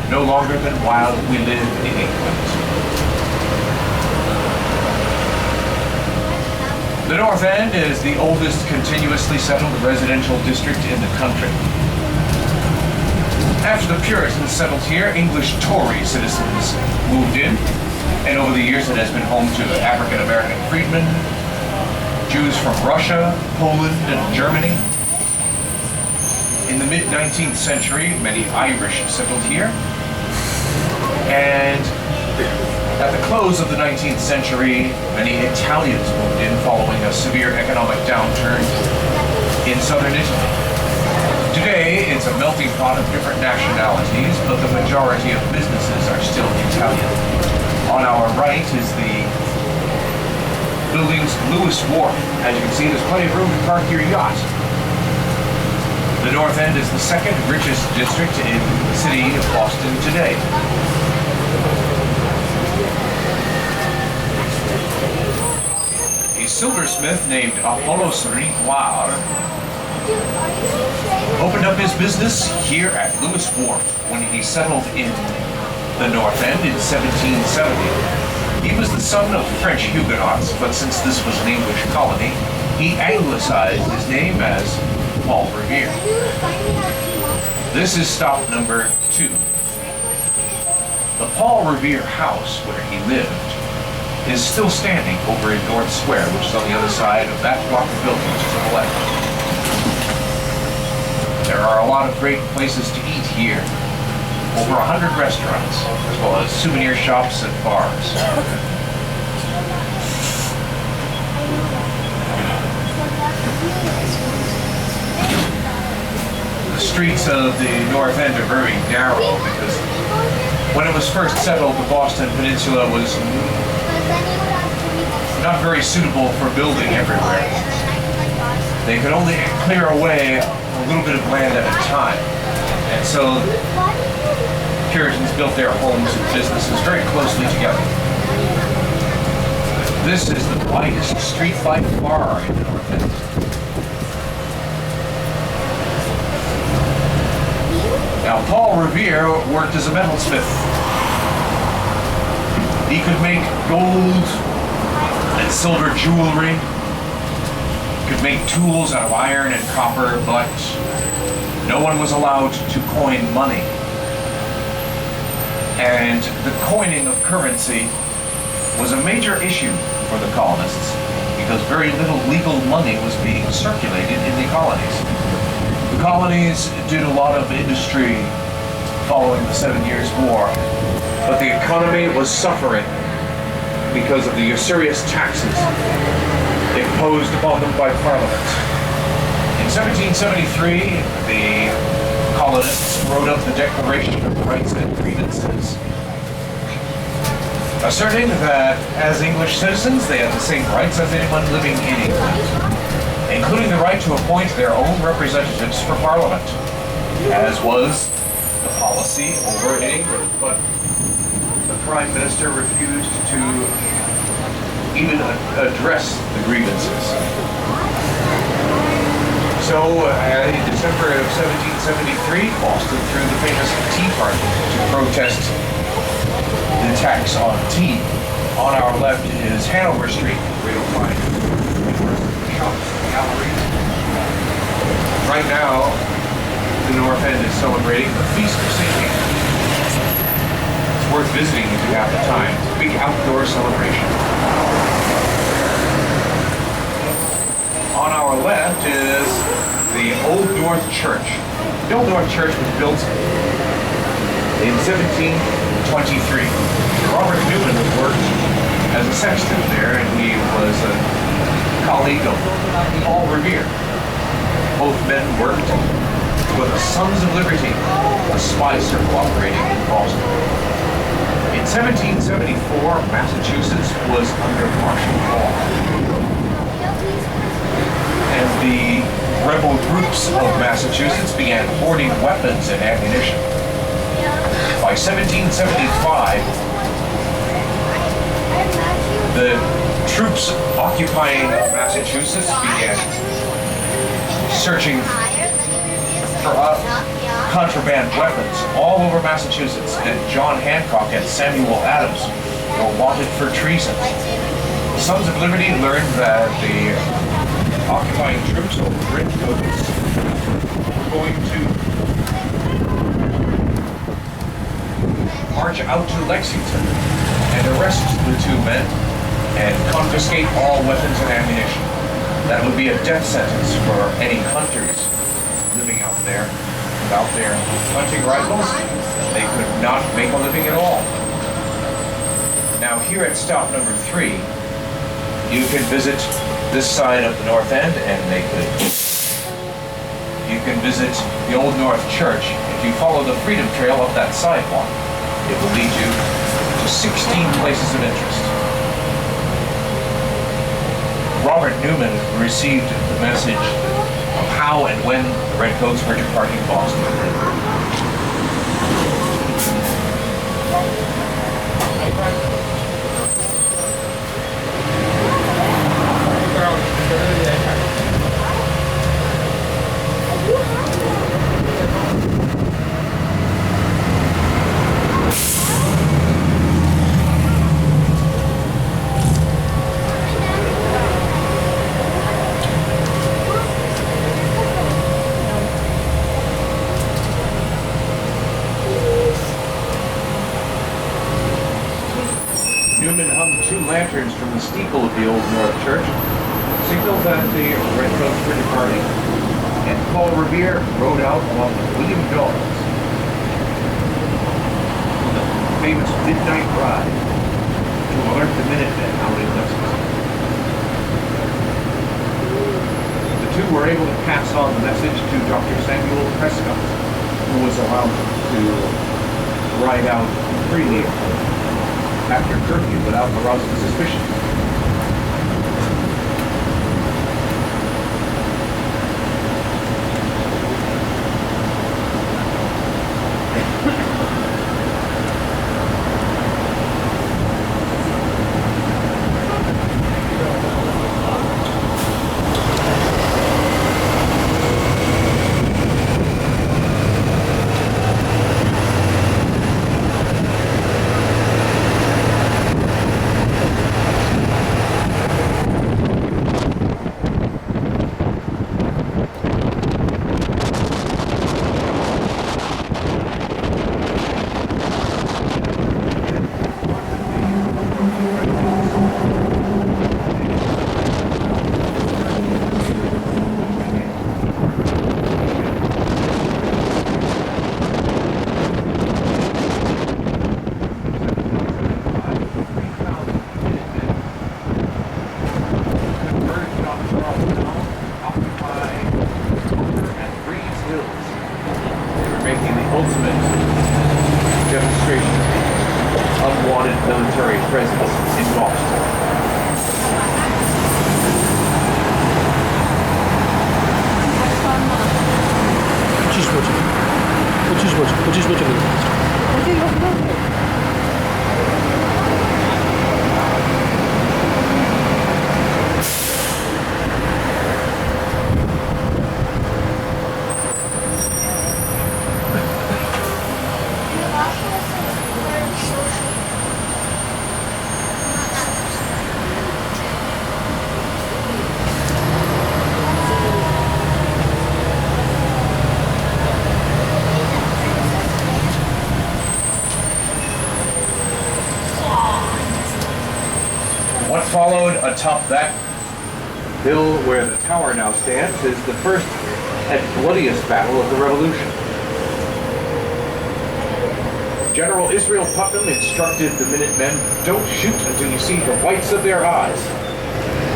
no longer than while we live in England. The North End is the oldest continuously settled residential district in the country. After the Puritans settled here, English Tory citizens moved in, and over the years it has been home to African-American freedmen, Jews from Russia, Poland, and Germany. In the mid-19th century, many Irish settled here, and at the close of the 19th century, many Italians moved in following a severe economic downturn in southern Italy. Today, it's a melting pot of different nationalities, but the majority of businesses are still Italian. On our right is the building's Lewis Wharf. As you can see, there's plenty of room to park your yacht. The North End is the second richest district in the city of Boston today. A silversmith named Apollos Riguard opened up his business here at Lewis Wharf when he settled in the North End in 1770. He was the son of French Huguenots, but since this was an English colony, he anglicized his name as Paul Revere. This is stop number 2. The Paul Revere house where he lived is still standing over in North Square, which is on the other side of that block of buildings to the left. There are a lot of great places to eat here. Over 100 restaurants, as well as souvenir shops and bars. The streets of the North End are very narrow because when it was first settled, the Boston Peninsula was not very suitable for building everywhere. They could only clear away a little bit of land at a time. And so Puritans built their homes and businesses very closely together. This is the widest street by far in the North End. Now, Paul Revere worked as a metalsmith. He could make gold and silver jewelry, could make tools out of iron and copper, but no one was allowed to coin money. And the coining of currency was a major issue for the colonists because very little legal money was being circulated in the colonies. The colonies did a lot of industry following the 7 Years' War, but the economy was suffering because of the usurious taxes imposed upon them by Parliament. In 1773, the colonists wrote up the Declaration of Rights and Grievances, asserting that as English citizens they had the same rights as anyone living in England, including the right to appoint their own representatives for Parliament, as was the policy over in England. But the Prime Minister refused to even address the grievances. So, in December of 1773, Boston threw the famous Tea Party to protest the tax on tea. On our left is Hanover Street, where you'll find shops and galleries. Right now, the North End is celebrating the Feast of St. Peter. It's worth visiting if you have the time. It's a big outdoor celebration. On our left is the Old North Church. The Old North Church was built in 1723. Robert Newman worked as a sexton there, and he was a colleague of Paul Revere. Both men worked for the Sons of Liberty, a spy circle operating in Boston. In 1774, Massachusetts was under martial law, and the rebel groups of Massachusetts began hoarding weapons and ammunition. By 1775, the troops occupying Massachusetts began searching for contraband weapons all over Massachusetts, and John Hancock and Samuel Adams were wanted for treason. The Sons of Liberty learned that the occupying troops of redcoats were going to march out to Lexington and arrest the two men and confiscate all weapons and ammunition. That would be a death sentence for any hunters living out there. Without their hunting rifles, they could not make a living at all. Now here at stop number 3, you can visit this side of the North End, and you can visit the Old North Church. If you follow the Freedom Trail up that sidewalk, it will lead you to 16 places of interest. Robert Newman received the message of how and when the Redcoats were departing Boston. Newman hung 2 lanterns from the steeple of the Old North Church, signaled that the Redcoats were departing, and Paul Revere rode out along with William Dawes on the famous midnight ride to alert the Minutemen out in Lexington. The two were able to pass on the message to Dr. Samuel Prescott, who was allowed to ride out freely after curfew without arousing suspicion. Military presence in Boston. What followed atop that hill where the tower now stands is the first and bloodiest battle of the Revolution. General Israel Putnam instructed the Minutemen, "Don't shoot until you see the whites of their eyes."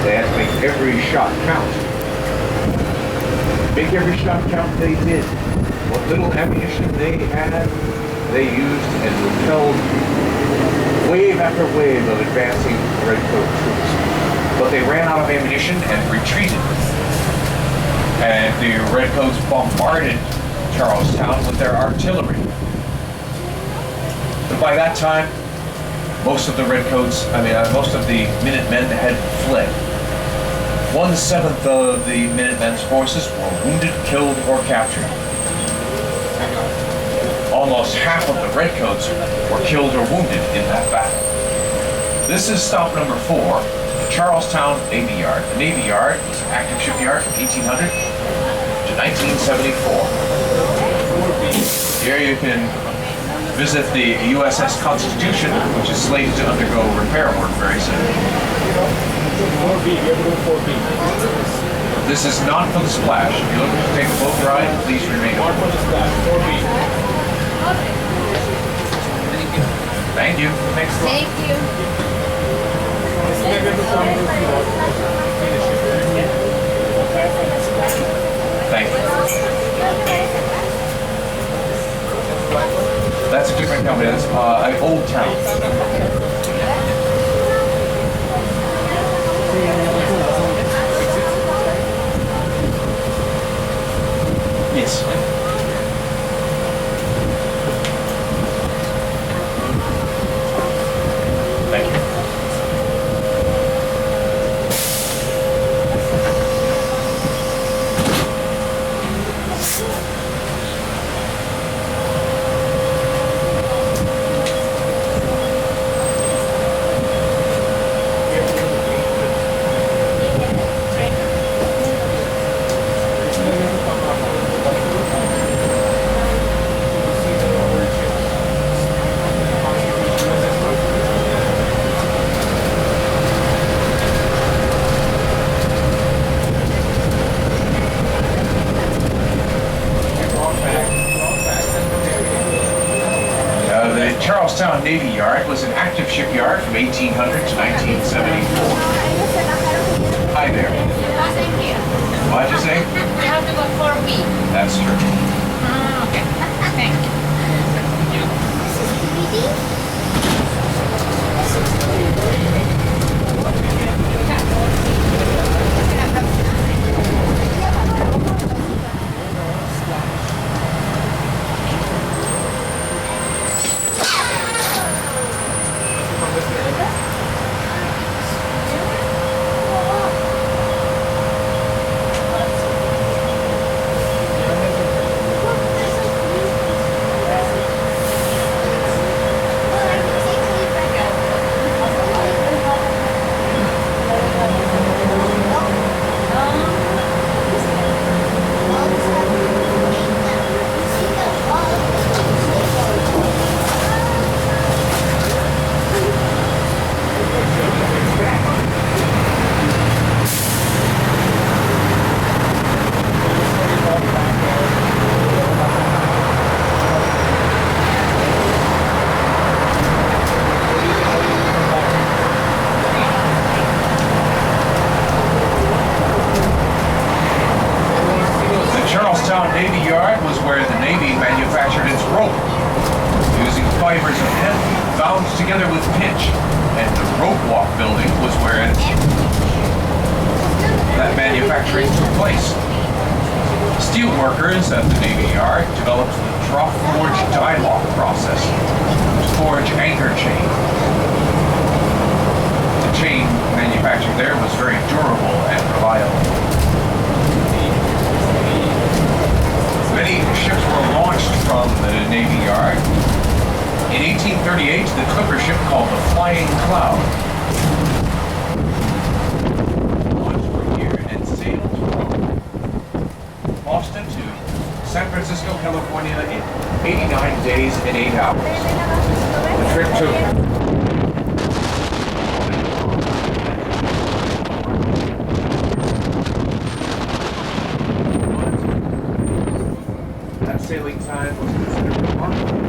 They had to make every shot count. Make every shot count they did. What little ammunition they had, they used and repelled wave after wave of advancing Redcoat troops. But they ran out of ammunition and retreated. And the Redcoats bombarded Charlestown with their artillery. But by that time, most of the Minutemen had fled. 1/7 of the Minutemen's forces were wounded, killed, or captured. Almost half of the Redcoats were killed or wounded in that battle. This is stop number 4, the Charlestown Navy Yard. The Navy Yard was an active shipyard from 1800 to 1974. Here you can visit the USS Constitution, which is slated to undergo repair work very soon. 4B, you have to go 4B. This is not for the splash. If you're looking to take a boat ride, please remain Not open. for the splash, 4B. Thank you. Next one. Thank you. Thank you. That's a different company. That's Old Town. Yes. Thank you. The Charlestown Navy Yard was an active shipyard from 1800 to 1974. Hi there. Thank you. What'd you say? You have to go 4B. That's true. Okay. Thank Navy Yard was where the Navy manufactured its rope, using fibers of hemp bound together with pitch. And the rope walk building was where that manufacturing took place. Steel workers at the Navy Yard developed the drop forge die lock process to forge anchor chain. The chain manufactured there was very durable and reliable. Many ships were launched from the Navy Yard. In 1838, the clipper ship called the Flying Cloud launched from here and sailed from Boston to San Francisco, California in 89 days and 8 hours. The trip took sailing time was considered remarkable.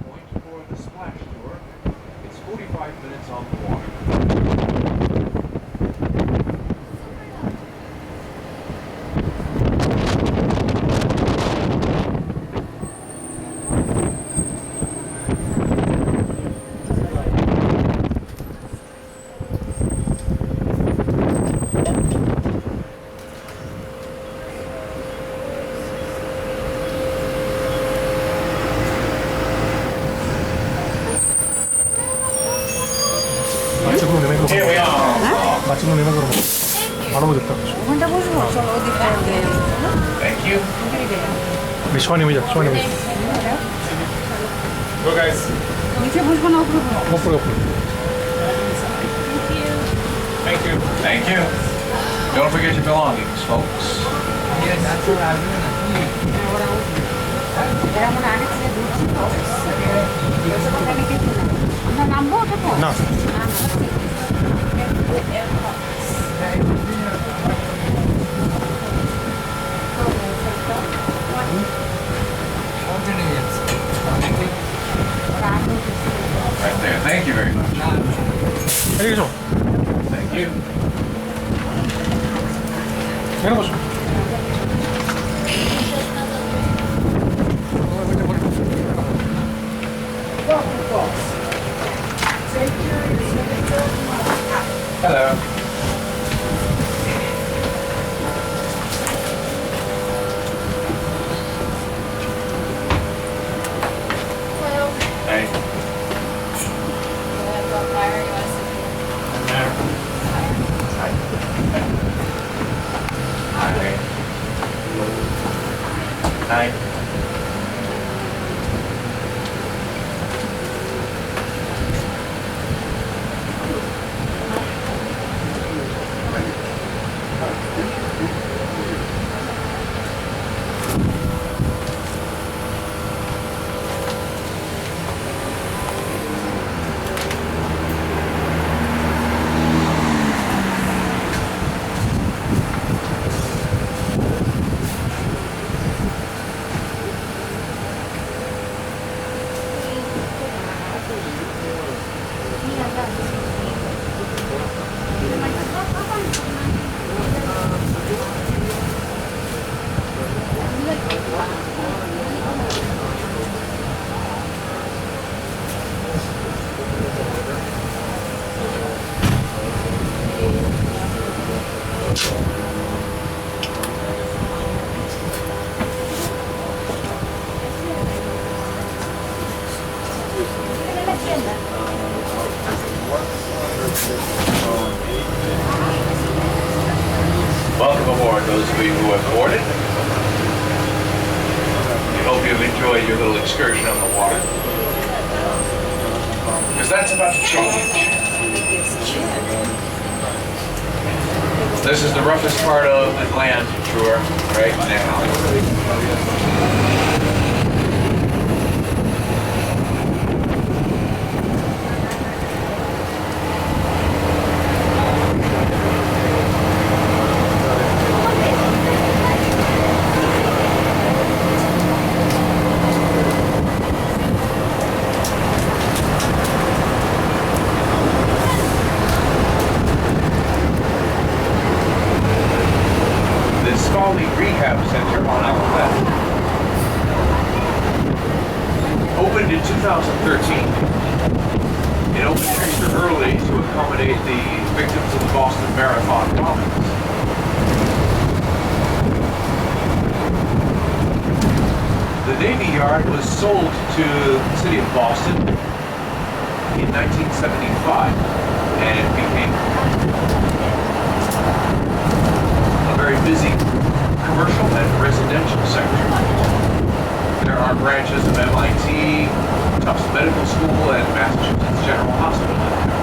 Point for the splash tour. It's 45 minutes on the water. ভালো বুঝতে পারছো ওখানটা বসবো চলো ওদিক দিয়ে Thank you. বেশ সময় নেমে যাক সময় নেমে যাক Go guys. নিচে বসবো না উপরে বসবো? ওপরে ওপরে Thank you. Thank you. Don't forget your belongings, folks. এরা মনে আগে থেকে ঘুরছি তো ওখানে কিছু না আমরা নামবো ওটা তো না Right there. Thank you very much. এই গেছো Thank you. এখানে বসো Hello. Hey. Hi. Hi. Welcome aboard, those of you who have boarded. We hope you've enjoyed your little excursion on the water. Because that's about to change. This is the roughest part of the land tour right now. Rehab Center on our left opened in 2013. It opened extra early to accommodate the victims of the Boston Marathon bombings. The Navy Yard was sold to the city of Boston in 1975 and it became a very busy commercial and residential sector. There are branches of MIT, Tufts Medical School, and Massachusetts General Hospital in there.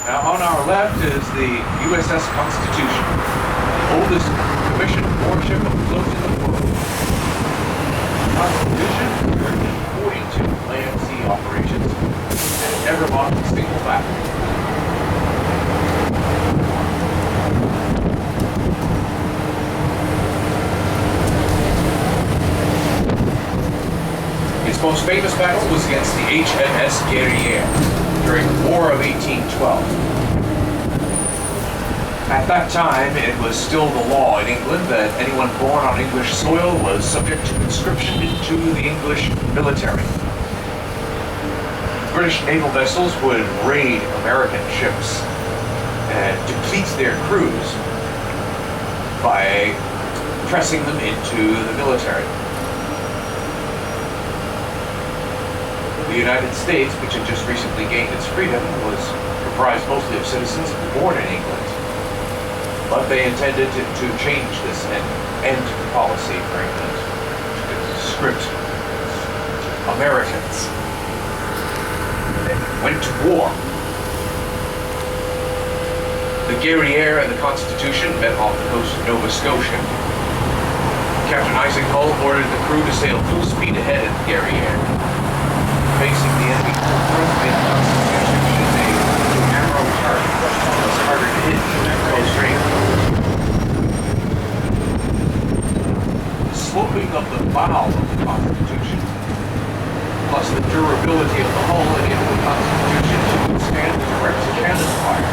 Now on our left is the USS Constitution, the oldest commissioned warship afloat in the world. The Constitution served in 42 land-sea operations and never lost a single battle. famous battle was against the HMS Guerrière during the War of 1812. At that time, it was still the law in England that anyone born on English soil was subject to conscription into the English military. British naval vessels would raid American ships and deplete their crews by pressing them into the military. The United States, which had just recently gained its freedom, was comprised mostly of citizens born in England. But they intended to change this and end the policy for England to conscript Americans. They went to war. The Guerrière and the Constitution met off the coast of Nova Scotia. Captain Isaac Hull ordered the crew to sail full speed ahead at the Guerrière. Facing the enemy full front made the Constitution a narrow target. It was harder to hit than close range. The sloping of the bow of the Constitution, plus the durability of the hull, enabled the Constitution to withstand direct cannon fire.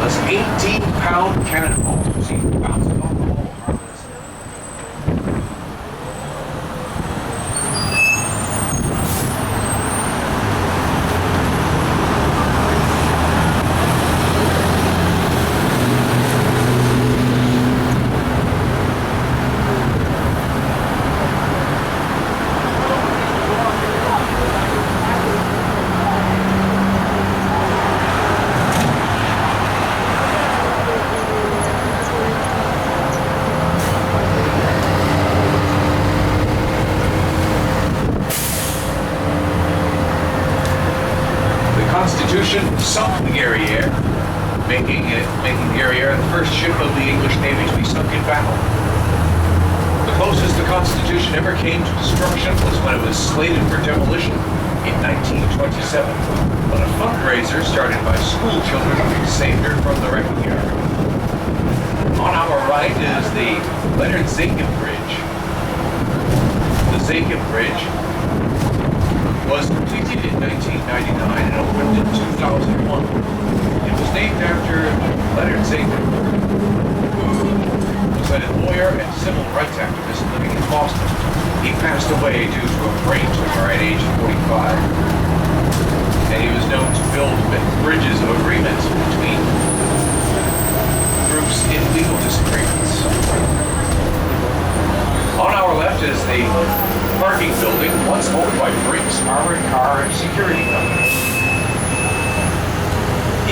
Thus 18-pound cannonballs seemed bouncing off the hull harmless. Constitution sunk the Guerrière, making the Guerrière the first ship of the English Navy to be sunk in battle. The closest the Constitution ever came to destruction was when it was slated for demolition in 1927, when a fundraiser started by school children saved her from the wrecking yard. On our right is the Leonard Zakin Bridge. The Zakin Bridge was completed in 1999 and opened in 2001. It was named after Leonard Zakin, who was a lawyer and civil rights activist living in Boston. He passed away due to a brain tumor at age 45. And he was known to build bridges of agreement between groups in legal disagreements. On our left is the parking building, once owned by Brinks Armored Car and Security Company.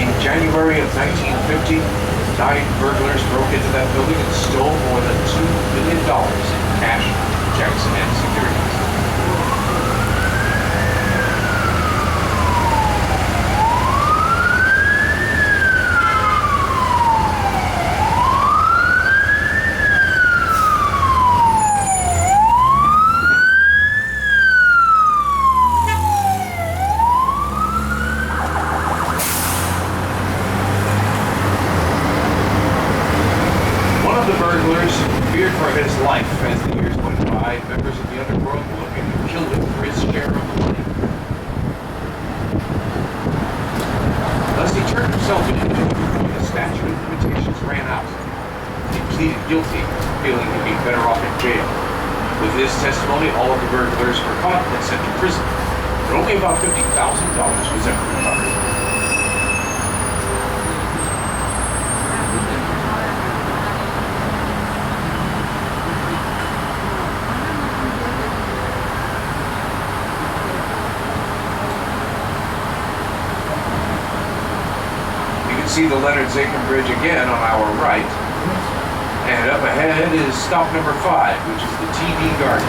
In January of 1950, 9 burglars broke into that building and stole more than $2 million in cash, checks, and securities. Feared for his life as the years went by. Members of the underworld were looking to kill him for his share of the money. Thus he turned himself in when the statute of limitations ran out. He pleaded guilty, feeling he'd be better off in jail. With his testimony, all of the burglars were caught and sent to prison, but only about $50,000 was ever recovered. See the Leonard Zakin Bridge again on our right, and up ahead is stop number 5, which is the TV Garden.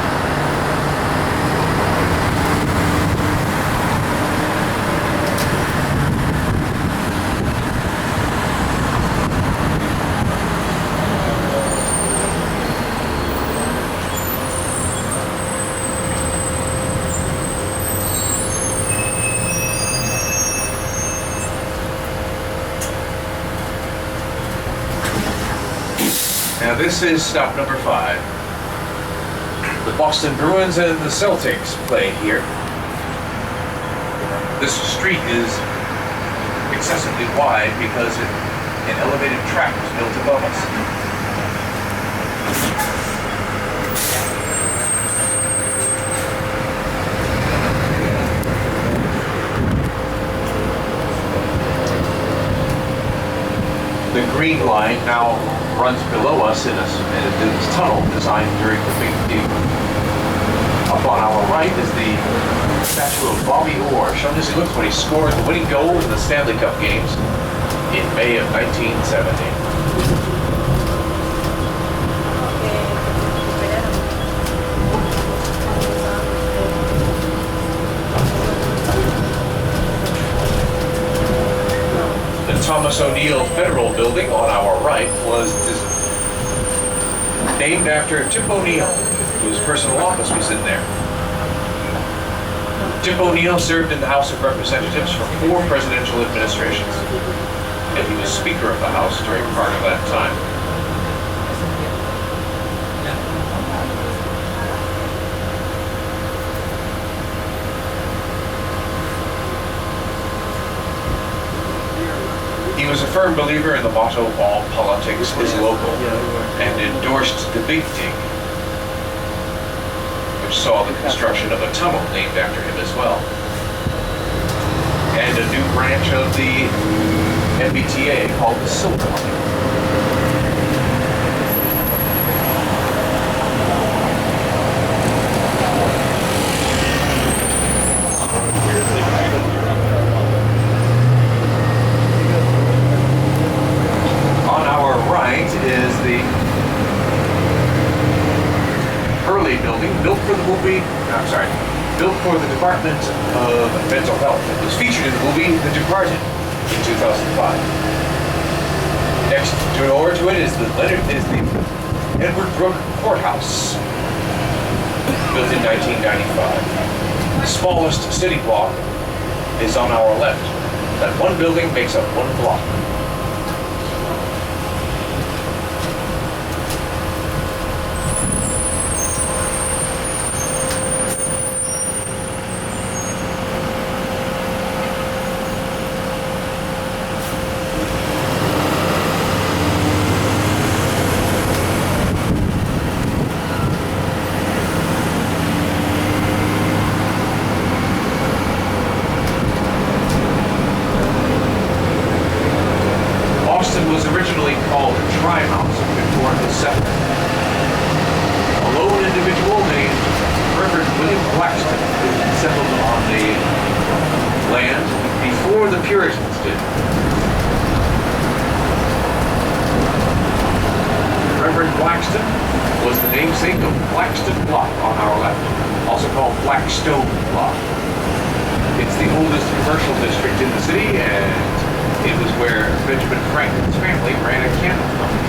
This is stop number 5. The Boston Bruins and the Celtics play here. This street is excessively wide because an elevated track was built above us. The Green Line now runs below us in this tunnel designed during the Big Dig. Up on our right is the statue of Bobby Orr, shown as he looks when he scored the winning goal in the Stanley Cup games in May of 1970. The Thomas O'Neill Federal Building on our right was named after Tip O'Neill, whose personal office was in there. Tip O'Neill served in the House of Representatives for 4 presidential administrations, and he was Speaker of the House during part of that time. He was a firm believer in the motto, "All politics is local," and endorsed the Big Dig, which saw the construction of a tunnel named after him as well, and a new branch of the MBTA called the Silver Line. On our right is the Hurley building, built for the Department of Mental Health. It was featured in the movie The Departed in 2005. Next door to it is the Edward Brook Courthouse, built in 1995. The smallest city block is on our left. That one building makes up 1 block. Was originally called Tri-House of Victoria II. A lone individual named Reverend William Blackstone settled on the land before the Puritans did. Reverend Blackstone was the namesake of Blackstone Block on our left, also called Blackstone Block. It's the oldest commercial district in the city, and it was where Benjamin Franklin's family ran a candle company.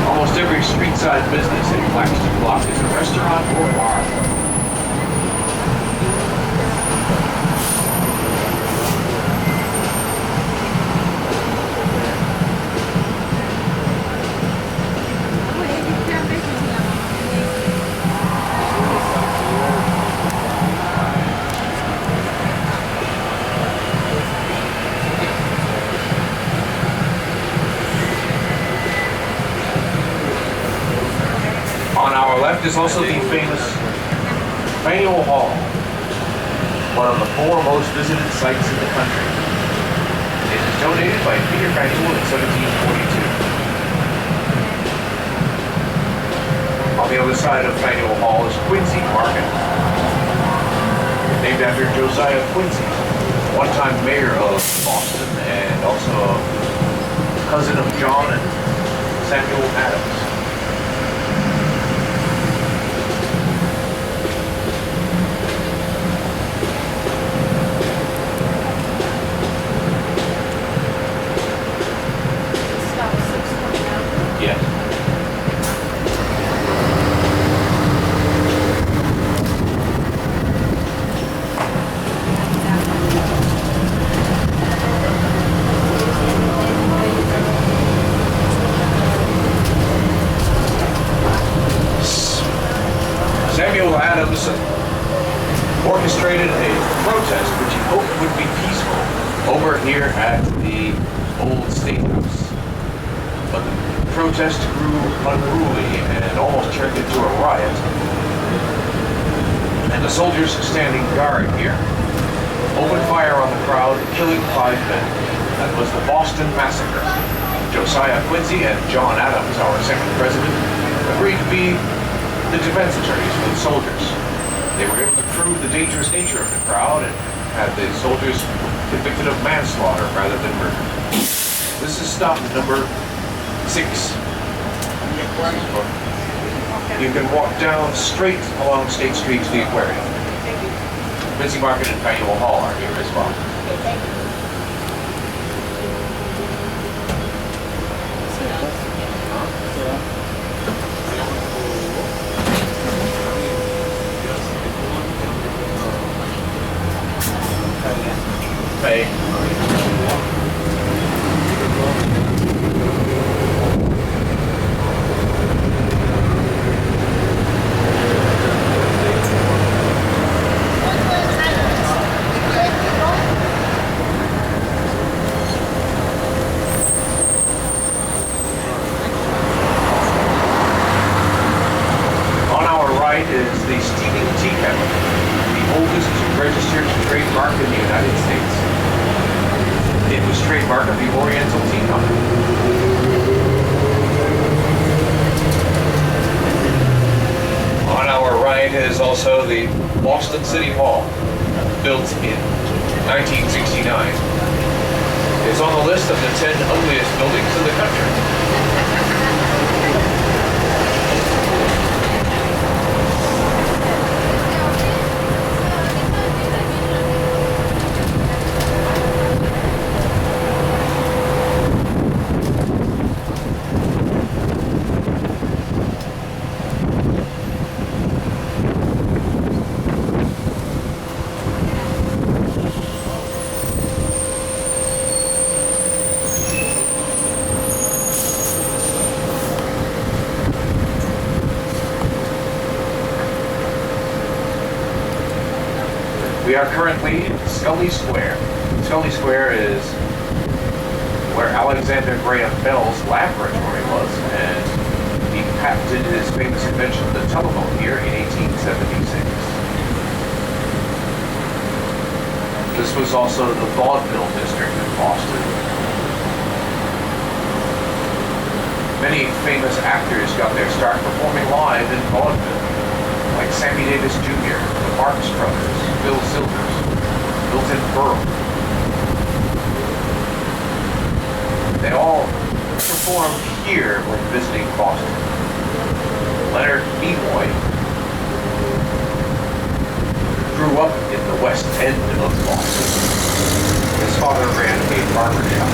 Almost every street-side business in Blackstone Block is a restaurant or bar. Is also the famous Faneuil Hall, one of the 4 most visited sites in the country. It was donated by Peter Faneuil in 1742. On the other side of Faneuil Hall is Quincy Market, named after Josiah Quincy, one-time mayor of Boston and also a cousin of John and Samuel Adams. Adams orchestrated a protest which he hoped would be peaceful over here at the old State House. But the protest grew unruly and almost turned into a riot. And the soldiers standing guard here opened fire on the crowd, killing 5 men. That was the Boston Massacre. Josiah Quincy and John Adams, our second president, agreed to be the defense attorneys for the soldiers. They were able to prove the dangerous nature of the crowd and had the soldiers convicted of manslaughter rather than murder. This is stop number 6. You can walk down straight along State Street to the aquarium. Quincy Market and Faneuil Hall are here as well. Pay. Is the steaming tea kettle, the oldest registered trademark in the United States. It was trademark of the Oriental Tea Company. On our right is also the Boston City Hall, built in 1969. It's on the list of the 10 ugliest buildings in the country. We are currently in Scully Square. Scully Square is where Alexander Graham Bell's laboratory was, and he patented his famous invention, the telephone, here in 1876. This was also the vaudeville district of Boston. Many famous actors got their start performing live in vaudeville, like Sammy Davis Jr., the Marx Brothers, Bill Silvers, Milton Berle. They all performed here when visiting Boston. Leonard Nimoy grew up in the West End of Boston. His father ran a barber shop.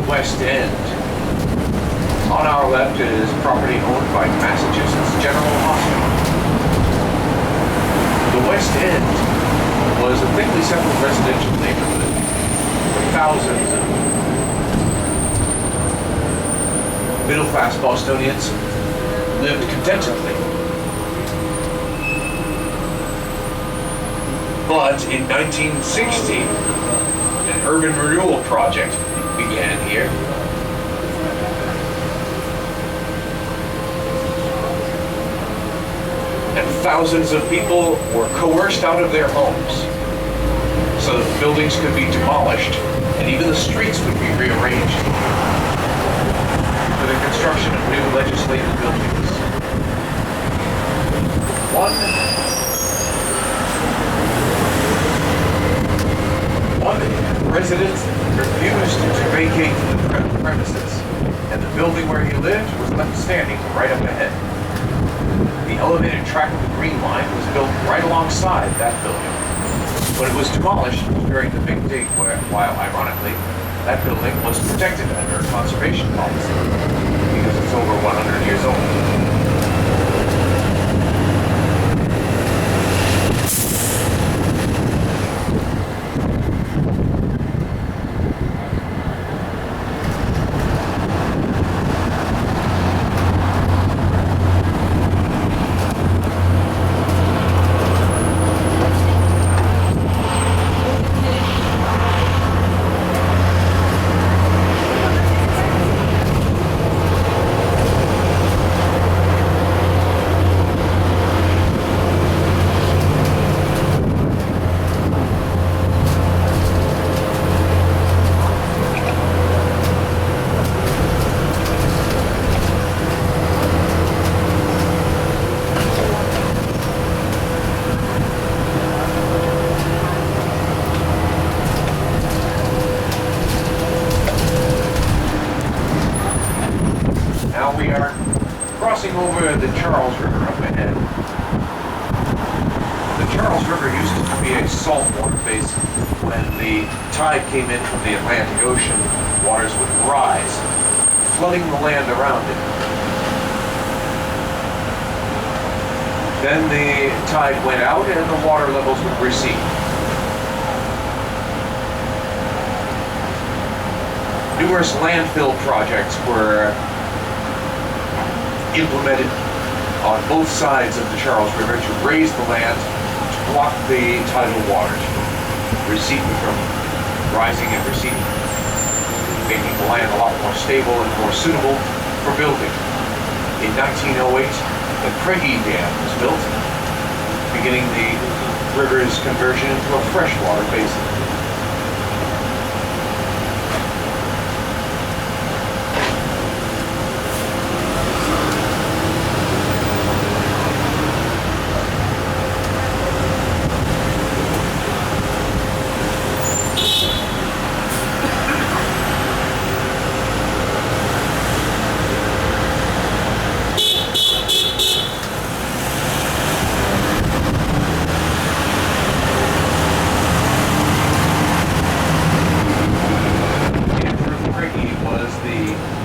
West End. On our left is property owned by Massachusetts General Hospital. The West End was a thickly settled residential neighborhood where thousands of middle-class Bostonians lived contentedly. But in 1960, an urban renewal project began here. And thousands of people were coerced out of their homes so that the buildings could be demolished and even the streets would be rearranged for the construction of new legislative buildings. One resident refused to vacate the premises, and the building where he lived was left standing right up ahead. The elevated track of the Green Line was built right alongside that building. When it was demolished during the Big Dig, while ironically, that building was protected under a conservation policy because it's over 100 years old. Now we are crossing over the Charles River up ahead. The Charles River used to be a saltwater basin. When the tide came in from the Atlantic Ocean, waters would rise, flooding the land around it. Then the tide went out and the water levels would recede. Numerous landfill projects were implemented on both sides of the Charles River to raise the land to block the tidal waters from receding, from rising and receding, making the land a lot more stable and more suitable for building. In 1908, the Craigie Dam was built, beginning the river's conversion into a freshwater basin.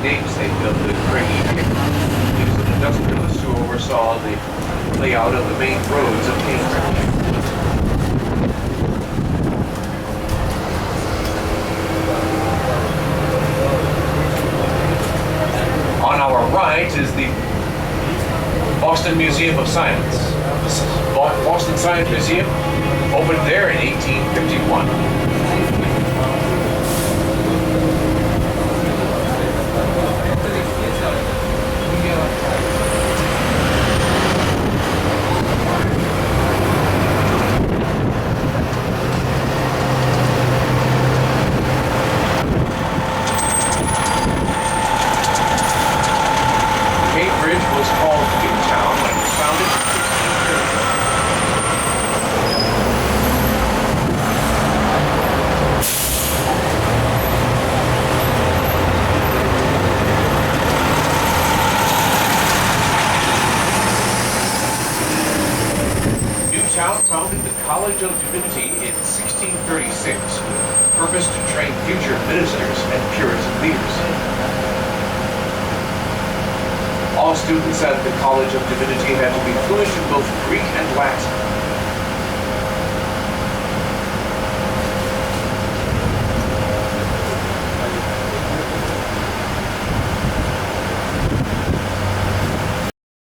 Namesake of the Craigie Dam. He was an industrialist who oversaw the layout of the main roads of Cambridge. On our right is the Boston Museum of Science. The Boston Science Museum opened there in 1851. Founded the College of Divinity in 1636, purposed to train future ministers and Puritan leaders. All students at the College of Divinity had to be fluent in both Greek and Latin.